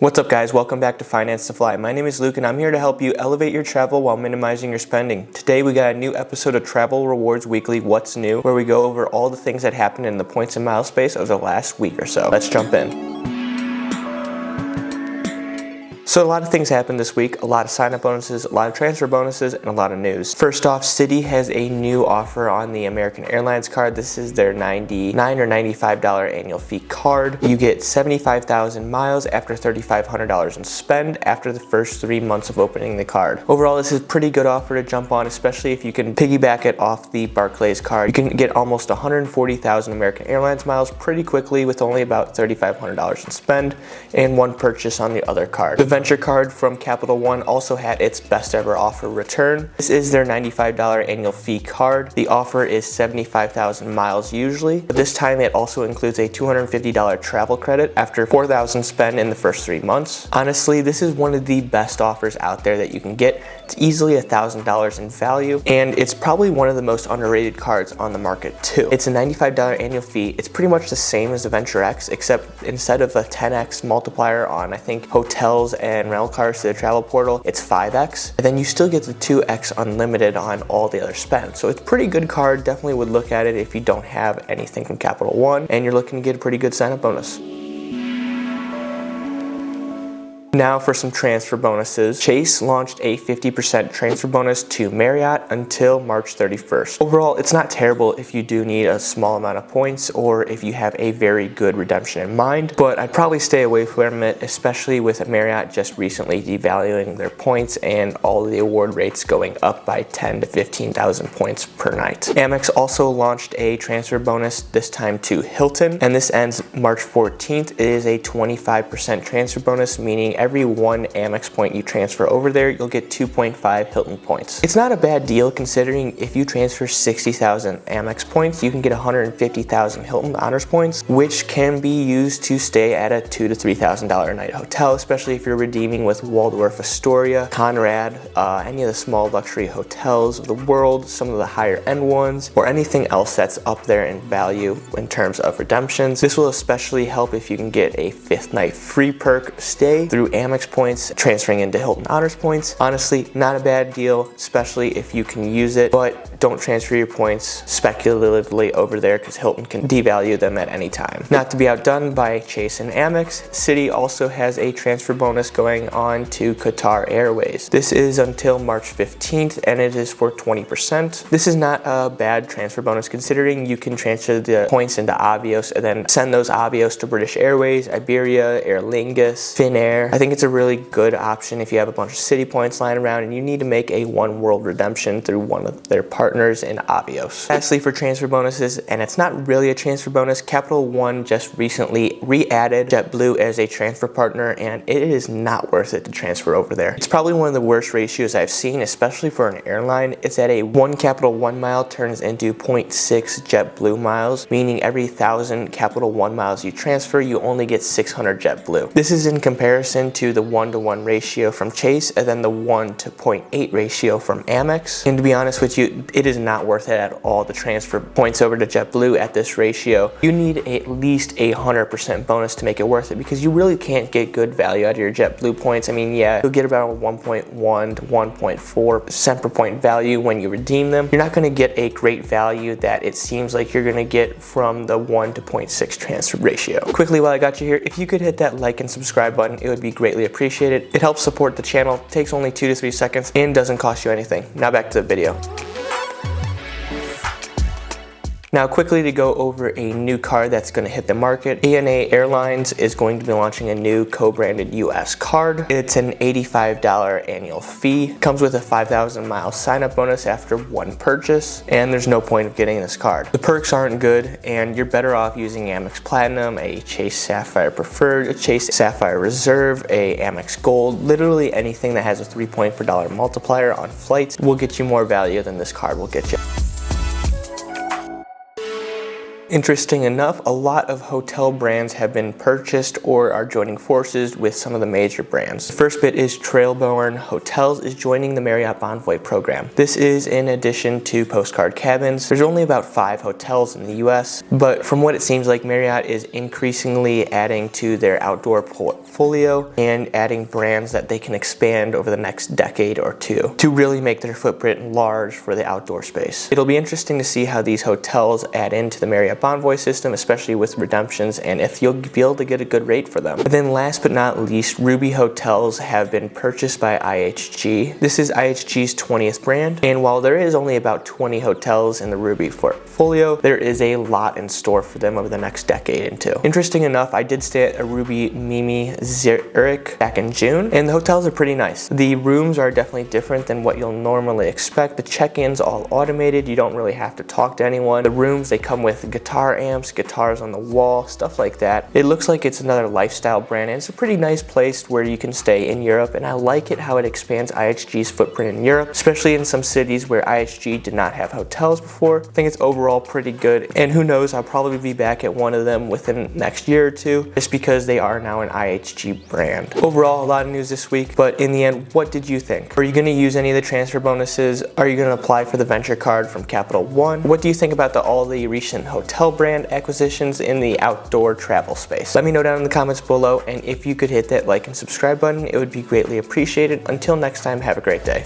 What's up guys, welcome back to Finance to Fly. My name is Luke and I'm here to help you elevate your travel while minimizing your spending. Today we got a new episode of Travel Rewards Weekly, What's New, where we go over all the things that happened in the points and miles space over the last week or so. Let's jump in. So a lot of things happened this week, a lot of sign-up bonuses, a lot of transfer bonuses, and a lot of news. First off, Citi has a new offer on the American Airlines card. This is their $99 or $95 annual fee card. You get 75,000 miles after $3,500 in spend after the first 3 months of opening the card. Overall, this is a pretty good offer to jump on, especially if you can piggyback it off the Barclays card. You can get almost 140,000 American Airlines miles pretty quickly with only about $3,500 in spend and one purchase on the other card. The Venture card from Capital One also had its best ever offer return. This is their $95 annual fee card. The offer is 75,000 miles usually, but this time it also includes a $250 travel credit after 4,000 spent in the first 3 months. Honestly, this is one of the best offers out there that you can get. It's easily $1,000 in value, and it's probably one of the most underrated cards on the market too. It's a $95 annual fee. It's pretty much the same as the Venture X, except instead of a 10x multiplier on, I think, hotels and rental cars to the travel portal, it's 5x. And then you still get the 2x unlimited on all the other spend. So it's a pretty good card. Definitely would look at it if you don't have anything from Capital One and you're looking to get a pretty good sign-up bonus. Now for some transfer bonuses. Chase launched a 50% transfer bonus to Marriott until March 31st. Overall, it's not terrible if you do need a small amount of points or if you have a very good redemption in mind, but I'd probably stay away from it, especially with Marriott just recently devaluing their points and all of the award rates going up by 10 to 15,000 points per night. Amex also launched a transfer bonus, this time to Hilton, and this ends March 14th. It is a 25% transfer bonus, meaning every 1 Amex point you transfer over there, you'll get 2.5 Hilton points. It's not a bad deal considering if you transfer 60,000 Amex points, you can get 150,000 Hilton Honors points, which can be used to stay at a $2,000 to $3,000 a night hotel, especially if you're redeeming with Waldorf Astoria, Conrad, any of the small luxury hotels of the world, some of the higher end ones, or anything else that's up there in value in terms of redemptions. This will especially help if you can get a 5th night free perk stay through Amex points transferring into Hilton Honors points. Honestly, not a bad deal, especially if you can use it, but don't transfer your points speculatively over there because Hilton can devalue them at any time. Not to be outdone by Chase and Amex, Citi also has a transfer bonus going on to Qatar Airways. This is until March 15th and it is for 20%. This is not a bad transfer bonus considering you can transfer the points into Avios and then send those Avios to British Airways, Iberia, Aer Lingus, Finnair. I think it's a really good option if you have a bunch of Citi points lying around and you need to make a one world redemption through one of their partners in Avios. Lastly, for transfer bonuses, and it's not really a transfer bonus, Capital One just recently re-added JetBlue as a transfer partner and it is not worth it to transfer over there. It's probably one of the worst ratios I've seen, especially for an airline. It's at a 1 Capital One mile turns into 0.6 JetBlue miles, meaning every 1,000 Capital One miles you transfer, you only get 600 JetBlue. This is in comparison to the 1-to-1 ratio from Chase and then the 1 to 0.8 ratio from Amex. And to be honest with you, it is not worth it at all to transfer points over to JetBlue at this ratio. You need at least a 100% bonus to make it worth it because you really can't get good value out of your JetBlue points. I mean, yeah, you'll get about 1.1 to 1.4% per point value when you redeem them. You're not going to get a great value that it seems like you're going to get from the 1 to 0.6 transfer ratio. Quickly, while I got you here, if you could hit that like and subscribe button, it would be greatly appreciated. It helps support the channel, takes only 2 to 3 seconds, and doesn't cost you anything. Now back to the video. Now quickly to go over a new card that's going to hit the market. ANA Airlines is going to be launching a new co-branded US card. It's an $85 annual fee. Comes with a 5,000 mile sign-up bonus after one purchase, and there's no point of getting this card. The perks aren't good, and you're better off using Amex Platinum, a Chase Sapphire Preferred, a Chase Sapphire Reserve, a Amex Gold. Literally anything that has a 3 point per dollar multiplier on flights will get you more value than this card will get you. Interesting enough, a lot of hotel brands have been purchased or are joining forces with some of the major brands. The first bit is Trailborn Hotels is joining the Marriott Bonvoy program. This is in addition to Postcard Cabins. There's only about 5 hotels in the US, but from what it seems like, Marriott is increasingly adding to their outdoor portfolio and adding brands that they can expand over the next decade or two to really make their footprint large for the outdoor space. It'll be interesting to see how these hotels add into the Marriott Bonvoy system, especially with redemptions, and if you'll be able to get a good rate for them. And then last but not least, Ruby Hotels have been purchased by IHG. This is IHG's 20th brand, and while there is only about 20 hotels in the Ruby portfolio, there is a lot in store for them over the next decade and two. Interesting enough, I did stay at a Ruby Mimi Zurich back in June, and the hotels are pretty nice. The rooms are definitely different than what you'll normally expect. The check-in's all automated. You don't really have to talk to anyone. The rooms, they come with guitar amps, guitars on the wall, stuff like that. It looks like it's another lifestyle brand, and it's a pretty nice place where you can stay in Europe, and I like it how it expands IHG's footprint in Europe, especially in some cities where IHG did not have hotels before. I think it's overall pretty good, and who knows, I'll probably be back at one of them within the next year or two, just because they are now an IHG brand. Overall, a lot of news this week, but in the end, what did you think? Are you going to use any of the transfer bonuses? Are you going to apply for the venture card from Capital One? What do you think about all the recent hotel brand acquisitions in the outdoor travel space? Let me know down in the comments below, and if you could hit that like and subscribe button, it would be greatly appreciated. Until next time, have a great day.